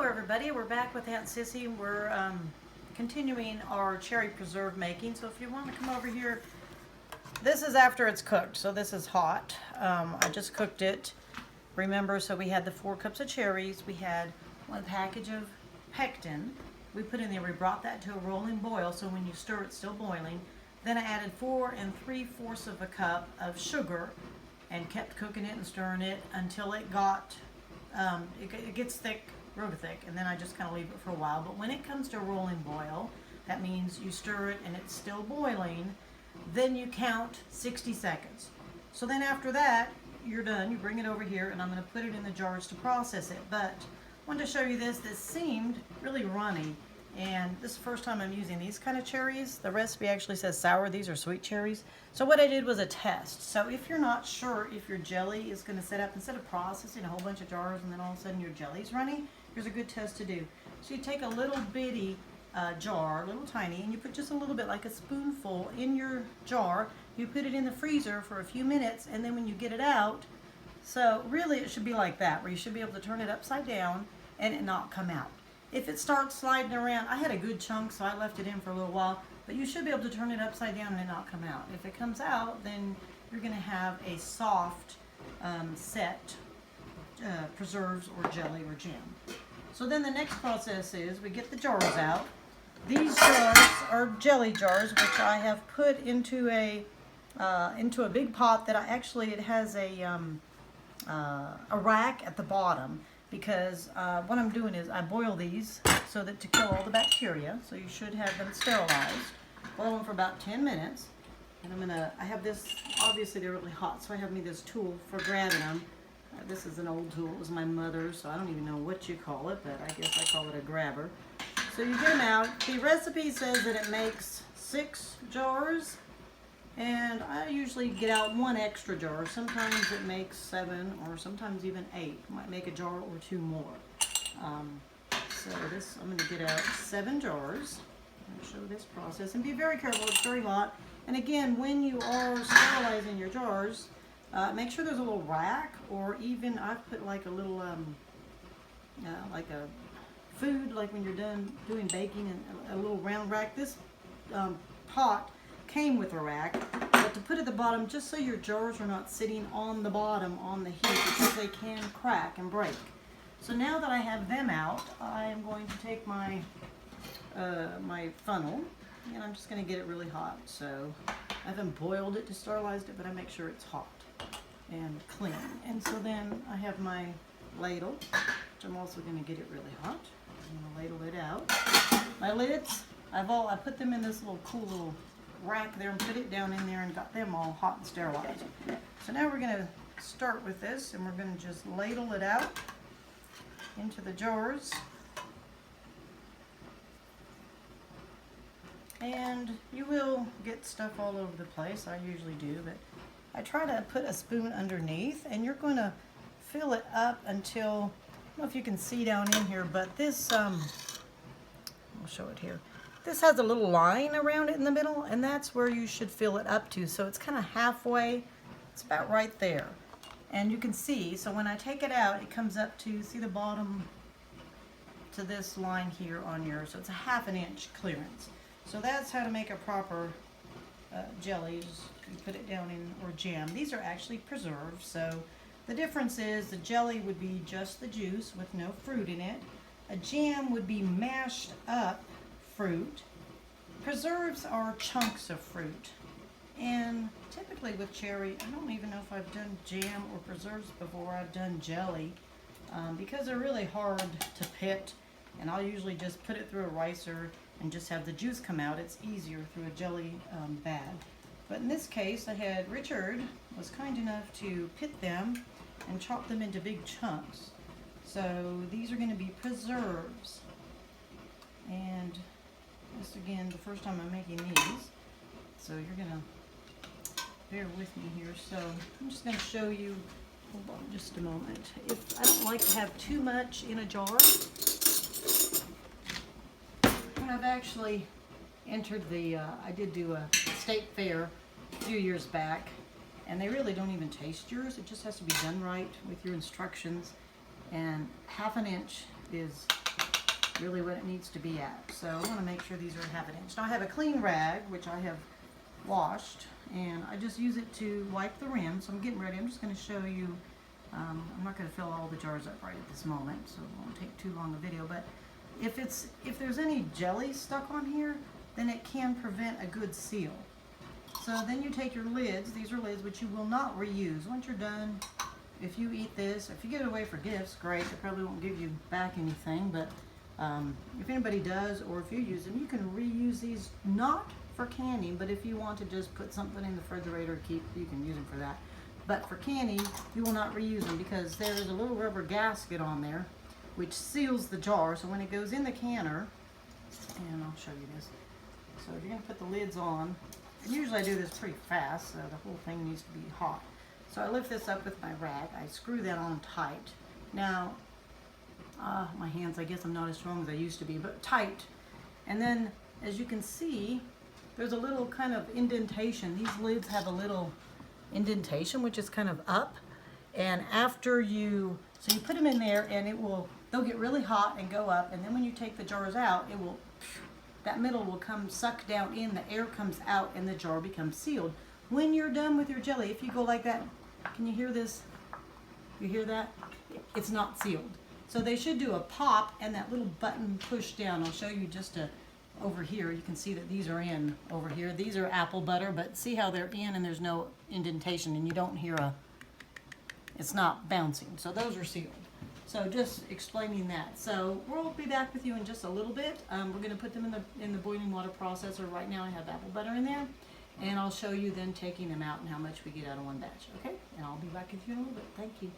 everybody, we're back with Aunt Sissy. We're continuing our cherry preserve making. So if you want to come over here, this is after it's cooked, so this is hot. I just cooked it, remember, so we had the 4 cups of cherries, we had 1 package of pectin, we put in there, we brought that to a rolling boil, so when you stir it's still boiling. Then I added 4 3/4 of a cup of sugar and kept cooking it and stirring it until it got it gets thick, real thick, and then I just kind of leave it for a while. But when it comes to a rolling boil, that means you stir it and it's still boiling, then you count 60 seconds. So then after that, you're done. You bring it over here, and I'm going to put it in the jars to process it. But I wanted to show you this. This seemed really runny, and this is the first time I'm using these kind of cherries. The recipe actually says sour. These are sweet cherries. So what I did was a test. So if you're not sure if your jelly is going to set up, instead of processing a whole bunch of jars and then all of a sudden your jelly's runny, here's a good test to do. So you take a little bitty jar, little tiny, and you put just a little bit, like a spoonful, in your jar. You put it in the freezer for a few minutes, and then when you get it out, so really it should be like that, where you should be able to turn it upside down and it not come out. If it starts sliding around, I had a good chunk, so I left it in for a little while, but you should be able to turn it upside down and it not come out. If it comes out, then you're going to have a soft set preserves or jelly or jam. So then the next process is we get the jars out. These jars are jelly jars, which I have put into a big pot that it has a rack at the bottom, because what I'm doing is I boil these so that to kill all the bacteria. So you should have them sterilized. Boil them for about 10 minutes. And I have this, obviously they're really hot, so I have me this tool for grabbing them. This is an old tool, it was my mother's, so I don't even know what you call it, but I guess I call it a grabber. So you get them out. The recipe says that it makes 6 jars, and I usually get out 1 extra jar. Sometimes it makes 7, or sometimes even 8. Might make a jar or 2 more. So this, I'm going to get out 7 jars and show this process. And be very careful, it's very hot. And again, when you are sterilizing your jars, make sure there's a little rack, or even I've put like a little, like a food, like when you're done doing baking, and a little round rack. This pot came with a rack, but to put at the bottom, just so your jars are not sitting on the bottom on the heat, because they can crack and break. So now that I have them out, I am going to take my my funnel, and I'm just going to get it really hot. So I haven't boiled it to sterilize it, but I make sure it's hot and clean. And so then I have my ladle, which I'm also going to get it really hot. I'm going to ladle it out. My lids, I put them in this little cool little rack there and put it down in there and got them all hot and sterilized. So now we're going to start with this, and we're going to just ladle it out into the jars. And you will get stuff all over the place. I usually do, but I try to put a spoon underneath, and you're going to fill it up until, I don't know if you can see down in here, but this, I'll show it here. This has a little line around it in the middle, and that's where you should fill it up to. So it's kind of halfway. It's about right there. And you can see, so when I take it out, it comes up to, see the bottom to this line here on yours. So it's a 1/2 inch clearance. So that's how to make a proper jelly. You put it down in, or jam. These are actually preserved, so the difference is the jelly would be just the juice with no fruit in it. A jam would be mashed up fruit. Preserves are chunks of fruit. And typically with cherry, I don't even know if I've done jam or preserves before. I've done jelly because they're really hard to pit, and I'll usually just put it through a ricer and just have the juice come out. It's easier through a jelly bag. But in this case, Richard was kind enough to pit them and chop them into big chunks. So these are going to be preserves. And this, again, the first time I'm making these. So you're going to bear with me here. So I'm just going to show you, hold on just a moment. I don't like to have too much in a jar. I've actually entered I did do a state fair a few years back, and they really don't even taste yours. It just has to be done right with your instructions. And 1/2 inch is really what it needs to be at. So I want to make sure these are 1/2 inch. Now I have a clean rag, which I have washed, and I just use it to wipe the rim. So I'm getting ready. I'm just going to show you. I'm not going to fill all the jars up right at this moment, so it won't take too long a video. But if there's any jelly stuck on here, then it can prevent a good seal. So then you take your lids. These are lids which you will not reuse. Once you're done, if you eat this, if you give it away for gifts, great. They probably won't give you back anything, but if anybody does, or if you use them, you can reuse these, not for canning, but if you want to just put something in the refrigerator, you can use them for that. But for canning, you will not reuse them because there is a little rubber gasket on there which seals the jar. So when it goes in the canner, and I'll show you this. So you're going to put the lids on. And usually I do this pretty fast, so the whole thing needs to be hot. So I lift this up with my rag. I screw that on tight. Now, my hands, I guess I'm not as strong as I used to be, but tight. And then, as you can see, there's a little kind of indentation. These lids have a little indentation, which is kind of up. And after you put them in there, and they'll get really hot and go up. And then when you take the jars out, that middle will come suck down in, the air comes out, and the jar becomes sealed. When you're done with your jelly, if you go like that, can you hear this? You hear that? It's not sealed. So they should do a pop and that little button push down. I'll show you just over here. You can see that these are in over here. These are apple butter, but see how they're in and there's no indentation, and you don't hear it's not bouncing. So those are sealed. So just explaining that. So we'll be back with you in just a little bit. We're going to put them in the boiling water processor. Right now I have apple butter in there, and I'll show you then taking them out and how much we get out of one batch. Okay? And I'll be back with you in a little bit. Thank you.